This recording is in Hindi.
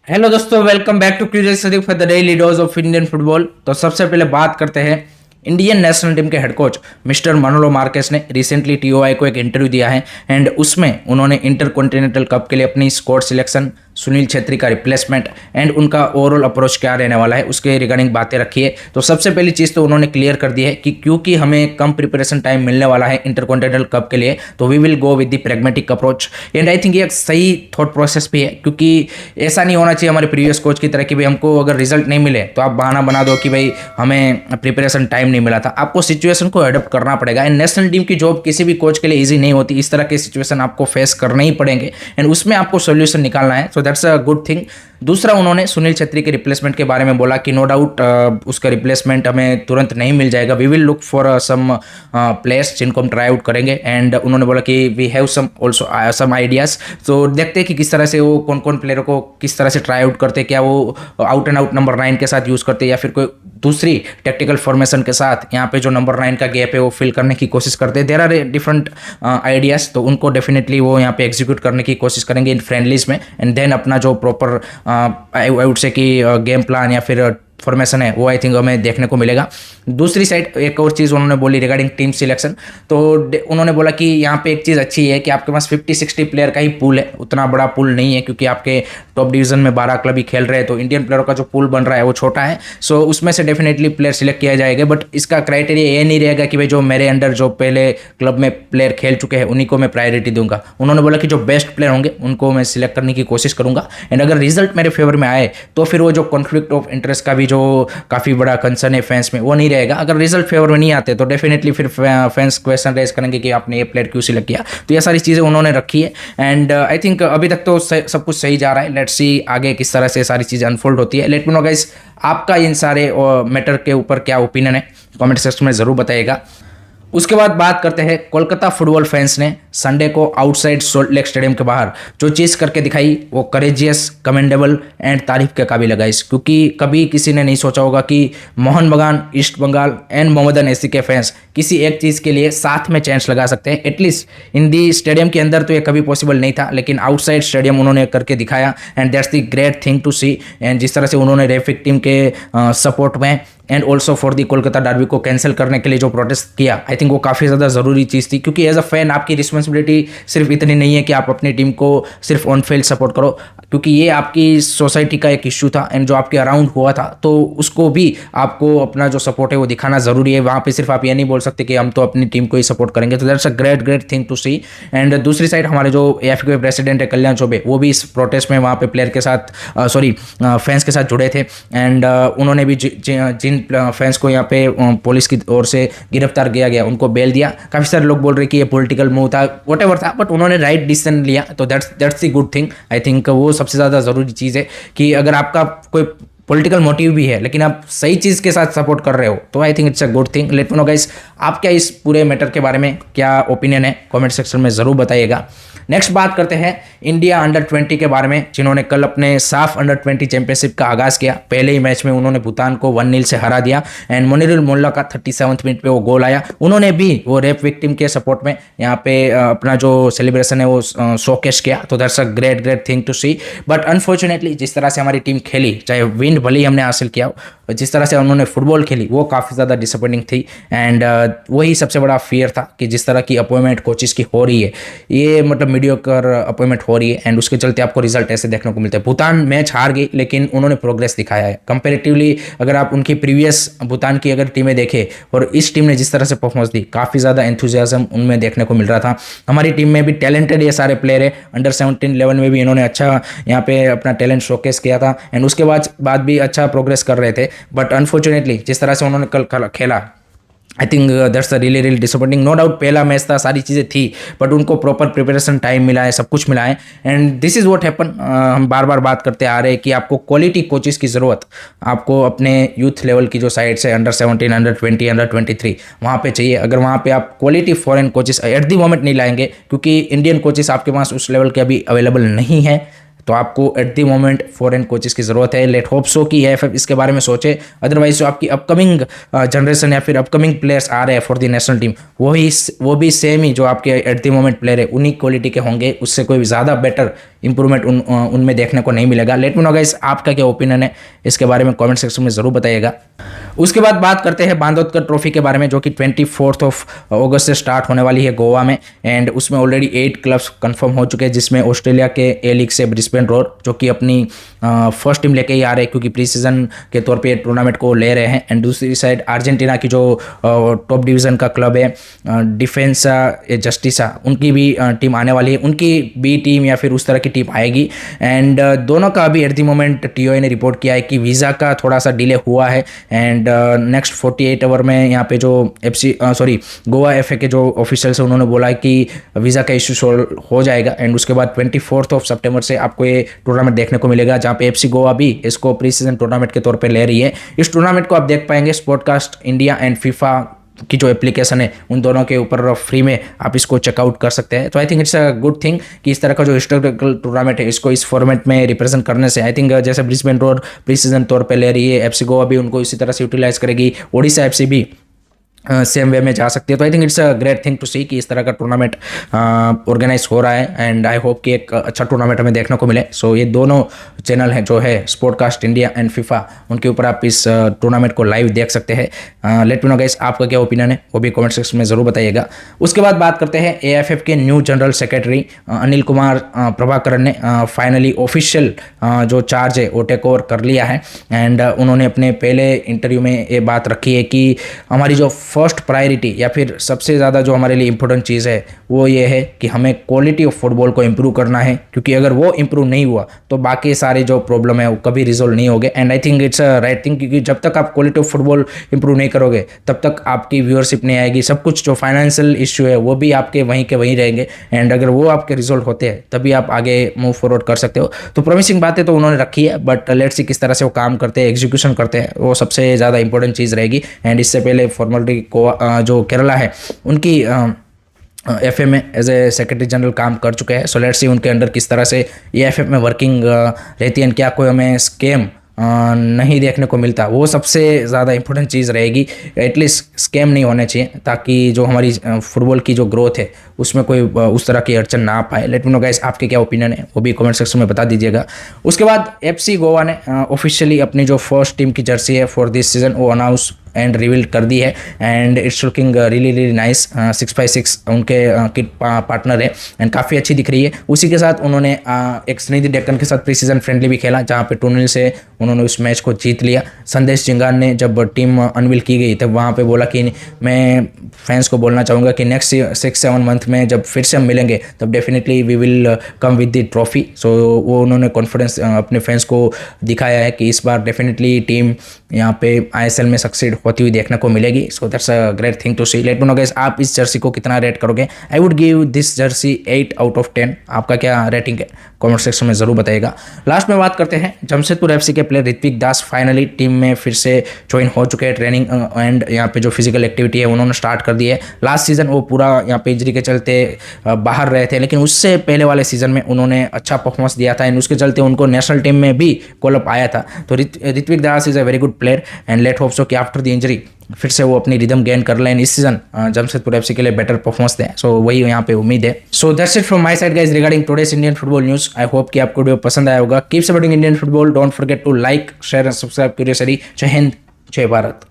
हेलो दोस्तों, welcome back to curious Sadiq for the daily dose of Indian football. तो सबसे पहले बात करते हैं इंडियन नेशनल टीम के head coach mister Manolo Marquez ने रिसेंटली टीओआई को एक इंटरव्यू दिया है एंड उसमें उन्होंने इंटरकॉन्टिनेंटल कप के लिए अपनी स्क्वाड सिलेक्शन, सुनील छेत्री का रिप्लेसमेंट एंड उनका ओवरऑल अप्रोच क्या रहने वाला है उसके रिगार्डिंग बातें रखी है। तो सबसे पहली चीज़ तो उन्होंने क्लियर कर दी है कि क्योंकि हमें कम प्रिपरेशन टाइम मिलने वाला है इंटरकॉन्टिनेंटल कप के लिए, तो we will go with the pragmatic approach. And I think ये एक सही थॉट प्रोसेस भी है, क्योंकि ऐसा नहीं होना चाहिए हमारे प्रीवियस कोच की तरह कि भाई हमको अगर रिजल्ट नहीं मिले तो आप बहाना बना दो कि भाई हमें प्रिपरेशन टाइम नहीं मिला था। आपको सिचुएशन को अडॉप्ट करना पड़ेगा एंड नेशनल टीम की जॉब किसी भी कोच के लिए ईजी नहीं होती। इस तरह के सिचुएशन आपको फेस करने ही पड़ेंगे एंड उसमें आपको सोल्यूशन निकालना है। So that's a good thing. दूसरा, उन्होंने सुनील छेत्री के रिप्लेसमेंट के बारे में बोला कि नो डाउट उसका रिप्लेसमेंट हमें तुरंत नहीं मिल जाएगा, we will look for some players जिनको हम ट्राई आउट करेंगे। एंड उन्होंने बोला कि we have some also some ideas. तो देखते हैं कि किस तरह से वो कौन कौन प्लेयरों को किस तरह से ट्राई आउट करते हैं, क्या वो आउट एंड आउट नंबर 9 के साथ यूज़ करते हैं या फिर कोई दूसरी टेक्टिकल फॉर्मेशन के साथ यहाँ पे जो नंबर 9 का गैप है वो फिल करने की कोशिश करते हैं। देयर आर डिफरेंट आइडियाज़, तो उनको डेफिनेटली वो यहाँ पे एग्जीक्यूट करने की कोशिश करेंगे इन फ्रेंडलीज में एंड देन अपना जो प्रॉपर आई वुड से कि गेम प्लान या फिर फॉर्मेशन है वो आई थिंक हमें देखने को मिलेगा। दूसरी साइड एक और चीज़ उन्होंने बोली रिगार्डिंग टीम सिलेक्शन। तो उन्होंने बोला कि यहाँ पे एक चीज़ अच्छी है कि आपके पास 50-60 प्लेयर का ही पूल है, उतना बड़ा पूल नहीं है, क्योंकि आपके टॉप डिवीजन में 12 क्लब ही खेल रहे हैं, तो इंडियन प्लेयरों का जो पूल बन रहा है वो छोटा है। सो उसमें से डेफिनेटली प्लेयर सिलेक्ट किया जाएगा, बट इसका क्राइटेरिया ये नहीं रहेगा कि भाई जो मेरे अंडर जो पहले क्लब में प्लेयर खेल चुके हैं उन्हीं को मैं प्रायोरिटी दूंगा। उन्होंने बोला कि जो बेस्ट प्लेयर होंगे उनको मैं सिलेक्ट करने की कोशिश करूंगा एंड अगर रिजल्ट मेरे फेवर में आए तो फिर वो जो कॉन्फ्लिक्ट ऑफ इंटरेस्ट का भी जो काफ़ी बड़ा कंसर्न है फैंस में वो नहीं रहेगा। अगर रिजल्ट फेवर में नहीं आते तो डेफिनेटली फिर फैंस क्वेश्चन रेज करेंगे कि आपने ये प्लेयर क्यों सिलेक्ट किया। तो ये सारी चीज़ें उन्होंने रखी है एंड आई थिंक अभी तक तो सब कुछ सही जा रहा है। लेट्स सी आगे किस तरह से सारी चीज़ें अनफोल्ड होती है। लेट मी नो गाइस, आपका इन सारे मैटर के ऊपर क्या ओपिनियन है, कमेंट सेक्शन में ज़रूर बताइएगा। उसके बाद बात करते हैं कोलकाता फुटबॉल फैंस ने संडे को आउटसाइड सोल्ट लेक स्टेडियम के बाहर जो चीज़ करके दिखाई वो करेजियस, कमेंडेबल एंड तारीफ के काबिल है गाइस, क्योंकि कभी किसी ने नहीं सोचा होगा कि Mohun Bagan, East Bengal and Mohammedan SC के फैंस किसी एक चीज़ के लिए साथ में चैंस लगा सकते हैं। एटलीस्ट इन दी स्टेडियम के अंदर तो ये कभी पॉसिबल नहीं था, लेकिन आउटसाइड स्टेडियम उन्होंने करके दिखाया and that's the great thing to see. And जिस तरह से उन्होंने रेफिक टीम के सपोर्ट में and also for the Kolkata derby को कैंसिल करने के लिए जो प्रोटेस्ट किया, आई थिंक वो काफ़ी ज़्यादा ज़रूरी चीज़ थी, क्योंकि एज अ फैन आपकी रिस्पॉन्सिबिलिटी सिर्फ इतनी नहीं है कि आप अपनी टीम को सिर्फ ऑन फील्ड सपोर्ट करो, क्योंकि ये आपकी सोसाइटी का एक इशू था एंड जो आपके अराउंड हुआ था, तो उसको भी आपको अपना जो सपोर्ट है वो दिखाना ज़रूरी है। वहाँ पे सिर्फ आप ये नहीं बोल सकते कि हम तो अपनी टीम को ही सपोर्ट करेंगे। तो that's a great thing to see. And दूसरी साइड हमारे जो एएफए के प्रेसिडेंट है कल्याण चौबे, वो भी इस प्रोटेस्ट में वहाँ पे प्लेयर के साथ फैंस के साथ जुड़े थे एंड उन्होंने भी जिन फैंस को यहाँ पे पुलिस की ओर से गिरफ्तार किया गया उनको बेल दिया। काफ़ी सारे लोग बोल रहे कि ये पॉलिटिकल मूव था, व्हाटएवर था, बट उन्होंने राइट डिसीजन लिया, तो that's the good thing. I think वो सबसे ज़्यादा ज़रूरी चीज़ है कि अगर आपका कोई पॉलिटिकल मोटिव भी है लेकिन आप सही चीज़ के साथ सपोर्ट कर रहे हो, तो I think it's a good thing. Late me know guys, आप क्या इस पूरे मैटर के बारे में क्या ओपिनियन है, कमेंट सेक्शन में ज़रूर बताइएगा। नेक्स्ट बात करते हैं इंडिया अंडर 20 के बारे में, जिन्होंने कल अपने साफ अंडर 20 चैंपियनशिप का आगाज़ किया। पहले ही मैच में उन्होंने भूटान को 1-0 से हरा दिया एंड मुनीरुल मोल्ला का 37वें मिनट पे वो गोल आया। उन्होंने भी वो रेप विक्टिम के सपोर्ट में यहाँ पे अपना जो सेलिब्रेशन है वो शोकेस किया, तो that's a great thing to see. But unfortunately जिस तरह से हमारी टीम खेली, चाहे विन भले ही हमने हासिल किया, जिस तरह से उन्होंने फुटबॉल खेली वो काफ़ी ज़्यादा डिसअपॉइंटिंग थी एंड वही सबसे बड़ा फियर था कि जिस तरह की अपॉइंटमेंट कोचेस की हो रही है, ये मतलब मीडियोकर अपॉइंटमेंट हो रही है एंड उसके चलते आपको रिजल्ट ऐसे देखने को मिलते हैं। भूटान मैच हार गई लेकिन उन्होंने प्रोग्रेस दिखाया है कंपेरेटिवली। अगर आप उनकी प्रीवियस भूटान की अगर टीमें देखें और इस टीम ने जिस तरह से परफॉर्मेंस दी, काफ़ी ज़्यादा एंथुजियाज्म उनमें देखने को मिल रहा था। हमारी टीम में भी टैलेंटेड ये सारे प्लेयर है, अंडर 17 लेवल में भी इन्होंने अच्छा यहाँ पे अपना टैलेंट शोकेस किया था एंड उसके बाद भी अच्छा प्रोग्रेस कर रहे थे। बट अनफॉर्चुनेटली जिस तरह से उन्होंने कल खेला, I think that's a really disappointing. No doubt पहला मैच था, सारी चीज़ें थी, बट उनको प्रॉपर प्रिपरेशन टाइम मिला है, सब कुछ मिला है and this is what happen. हम बार बार बात करते आ रहे हैं कि आपको क्वालिटी कोचेस की ज़रूरत आपको अपने यूथ लेवल की जो साइड्स है अंडर 17, अंडर 20, अंडर 23 वहाँ पे चाहिए। अगर वहाँ पे आप quality foreign coaches at the moment नहीं लाएंगे, क्योंकि इंडियन कोचेस आपके पास उस लेवल के अभी अवेलेबल नहीं है, तो आपको at the moment foreign coaches की ज़रूरत है। लेट होप सो कि एएफएफ इसके बारे में सोचे, अदरवाइज जो आपकी अपकमिंग जनरेशन या फिर अपकमिंग प्लेयर्स आ रहे हैं फॉर द नेशनल टीम, वो भी सेम ही जो आपके एट द मोमेंट प्लेयर है उन्हीं क्वालिटी के होंगे, उससे कोई ज़्यादा बेटर इंप्रूवमेंट उनमें देखने को नहीं मिलेगा। लेट मी नो गाइस आपका क्या ओपिनियन है इसके बारे में कमेंट सेक्शन में जरूर बताइएगा। उसके बाद बात करते हैं बांदोदकर ट्रॉफी के बारे में, जो कि 24 अगस्त से स्टार्ट होने वाली है गोवा में, एंड उसमें ऑलरेडी 8 क्लब्स कंफर्म हो चुके हैं, जिसमें ऑस्ट्रेलिया के ए लीग से ब्रिस्बेन रोयर जो कि अपनी फर्स्ट टीम लेके ही आ रहे हैं क्योंकि प्री सीजन के तौर पे टूर्नामेंट को ले रहे हैं, एंड दूसरी साइड अर्जेंटीना की जो टॉप डिवीजन का क्लब है डिफेंसा जस्टिसा, उनकी भी टीम आने वाली है, उनकी बी टीम या फिर उस तरह की टीम आएगी। एंड दोनों का अभी एट द मोमेंट टीओए ने रिपोर्ट किया है कि वीज़ा का थोड़ा सा डिले हुआ है, एंड नेक्स्ट 48 आवर में यहाँ पे जो गोवा एफए के जो ऑफिशियल्स हैं उन्होंने बोला है कि वीज़ा का इशू सॉल्व हो जाएगा, एंड उसके बाद 24 सितंबर से आपको ये टूर्नामेंट देखने को मिलेगा, जहाँ पे एफसी गोवा भी इसको प्री सीजन टूर्नामेंट के तौर पे ले रही है। इस टूर्नामेंट को आप देख पाएंगे स्पोर्टकास्ट इंडिया एंड फीफा की जो एप्लीकेशन है उन दोनों के ऊपर फ्री में आप इसको चेकआउट कर सकते हैं। तो I think it's a good thing कि इस तरह का जो हिस्टोरिकल टूर्नामेंट है इसको इस फॉर्मेट में रिप्रेजेंट करने से आई थिंक जैसे ब्रिस्बेन रोयर प्री सीजन तौर पे ले रही है, एफसी गोवा भी उनको इसी तरह से यूटिलाइज करेगी, ओडिशा एफसी भी सेम वे में जा सकती है। तो I think it's a great thing to see कि इस तरह का टूर्नामेंट ऑर्गेनाइज हो रहा है, एंड आई होप कि एक अच्छा टूर्नामेंट हमें देखने को मिले। सो ये दोनों चैनल हैं जो है स्पोर्टकास्ट इंडिया एंड फीफा, उनके ऊपर आप इस टूर्नामेंट को लाइव देख सकते हैं। लेट मी नो गाइस आपका क्या ओपिनियन है वो भी कमेंट सेक्शन में ज़रूर बताइएगा। उसके बाद बात करते हैं एएफएफ के new general secretary Anil Kumar Prabhakaran ने फाइनली ऑफिशियल जो चार्ज है वो टेक ओवर कर लिया है, एंड उन्होंने अपने पहले इंटरव्यू में ये बात रखी है कि हमारी जो फर्स्ट प्रायोरिटी या फिर सबसे ज़्यादा जो हमारे लिए इंपॉर्टेंट चीज़ है वो ये है कि हमें क्वालिटी ऑफ फुटबॉल को इम्प्रूव करना है, क्योंकि अगर वो इम्प्रूव नहीं हुआ तो बाकी सारे जो प्रॉब्लम है वो कभी रिजोल्व नहीं होंगे। And I think it's a right thing, क्योंकि जब तक आप क्वालिटी ऑफ फुटबॉल इंप्रूव नहीं करोगे तब तक आपकी व्यूअरशिप नहीं आएगी, सब कुछ जो फाइनेंशियल इशू है वो भी आपके वहीं के वहीं रहेंगे, एंड अगर वो आपके रिजल्ट होते हैं तभी आप आगे मूव फॉरवर्ड कर सकते हो। तो प्रॉमिसिंग बातें तो उन्होंने रखी है, बट लेट्स सी किस तरह से वो काम करते हैं, एग्जीक्यूशन करते हैं, वो सबसे ज़्यादा इंपॉर्टेंट चीज़ रहेगी। एंड इससे पहले फॉर्मलिटी जो केरला है उनकी एफए में एज ए सेक्रेटरी जनरल काम कर चुके हैं। सो लेट्स सी उनके अंडर किस तरह से ये एफए में वर्किंग रहती है, क्या कोई हमें स्कैम नहीं देखने को मिलता, वो सबसे ज़्यादा इंपॉर्टेंट चीज़ रहेगी। एटलीस्ट स्कैम नहीं होने चाहिए ताकि जो हमारी फुटबॉल की जो ग्रोथ है उसमें कोई उस तरह की अड़चन ना पाए। लेट मी नो गाइस आपके क्या ओपिनियन है वो भी कमेंट सेक्शन में बता दीजिएगा। उसके बाद एफसी गोवा ने ऑफिशियली अपनी जो फर्स्ट टीम की जर्सी है फॉर दिस सीजन वो अनाउंस एंड रिवील कर दी है, and it's looking really really nice. 6x6 उनके किट पार्टनर है एंड काफ़ी अच्छी दिख रही है। उसी के साथ उन्होंने एक स्निधि डेक्कन के साथ प्री सीजन फ्रेंडली भी खेला, जहाँ पे 2-0 से उन्होंने उस मैच को जीत लिया। संदेश जिंगान ने जब टीम अनवील की गई तब वहाँ पे बोला कि मैं फैंस को बोलना चाहूँगा कि नेक्स्ट 6-7 मंथ में जब फिर से हम मिलेंगे तब definitely we will come with the trophy. So वो उन्होंने कॉन्फिडेंस अपने फैंस को दिखाया है कि इस बार डेफिनेटली टीम यहाँ पे ISL में सक्सीड होती हुई देखने को मिलेगी। So that's a great thing to see. Let me know guys आप इस जर्सी को कितना रेट करोगे? I would give this jersey 8 out of 10। आपका क्या रेटिंग है कमेंट सेक्शन में जरूर बताइएगा। लास्ट में बात करते हैं जमशेदपुर एफसी के प्लेयर ऋत्विक दास फाइनली टीम में फिर से ज्वाइन हो चुके हैं। ट्रेनिंग एंड यहाँ पे जो फिजिकल एक्टिविटी है उन्होंने स्टार्ट कर दी है। लास्ट सीजन वो पूरा यहाँ पे इंजरी के चलते बाहर रहे थे, लेकिन उससे पहले वाले सीजन में उन्होंने अच्छा परफॉर्मेंस दिया था एंड उसके चलते उनको नेशनल टीम में भी कॉल अप आया था। तो Ritwik Das is a very good player and let hope so कि आफ्टर द इंजरी फिर से वो अपनी रिदम गेन कर लें, इस सीजन जमशेदपुर एफसी के लिए बेटर परफॉर्मेंस दें। सो वही यहाँ पे उम्मीद है। So that's it from my side guys regarding today's Indian football news. I hope कि आपको वीडियो पसंद आया होगा। Keep supporting Indian football, don't forget to like share and subscribe curiously. जय हिंद, जय भारत।